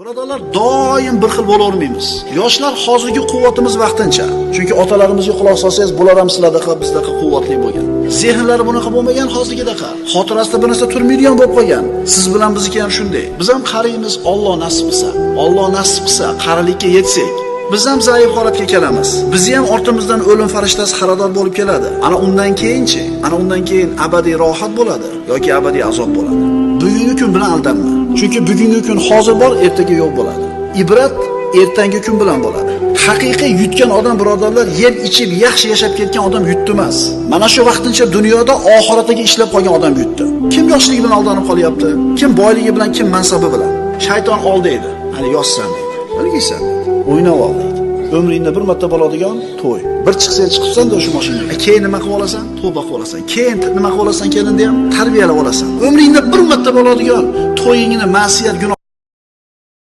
Birodarlar, doim bir xil bo'lavermaymiz. Yoshlar hozirgi quvvatimiz vaqtincha. Chunki otalarimizga quloq solsangiz, bular ham sizlardaqa, bizdaqa quvvatli bo'lgan. Zehnlari bunaqa bo'lmagan hozirgidaqa. Xotirasida bir narsa turmaydigan bo'lib qolgan. Siz bilan bizniki ham shunday. Biz ham qariymiz, Alloh nasib qilsa. Alloh nasib qilsa, qarilikka yetsak, biz ham zaif holatga kelamiz. Bizni ham ortimizdan o'lim farishtasi xarador bo'lib keladi. Ana undan keyinchi, ana undan keyin abadiy rohat bo'ladi yoki abadiy azob bo'ladi. Bugungi kun bilan aldanma. Chunki bugungi kun hozir bor, ertaga yo'q bo'ladi. Ibrat ertangi kun bilan bo'ladi. Haqiqiy yutgan odam, birodarlar, yeb ichib yaxshi yashab ketgan odam yutdi emas. Mana shu vaqtincha dunyoda oxiratiga ishlab qolgan odam yutdi. Kim yoshligi bilan aldanib qolyapti? Kim boyligi bilan, kim mansabi bilan? Shayton oldaydi. Hani yozsan deydi. Bilgiysan deydi. O'ynab ol deydi. Umringda bir marta bo'ladigan to'y. Bir chiqsa chiqibsan-da o'sha mashinaga. Keyin nima qilib olasan? Tavba qilib olasan. Keyin nima qilib olasan? Kelinda ham tarbiyalab olasan. Umringda bir marta bo'ladigan to'yingni ma'siyat gunoh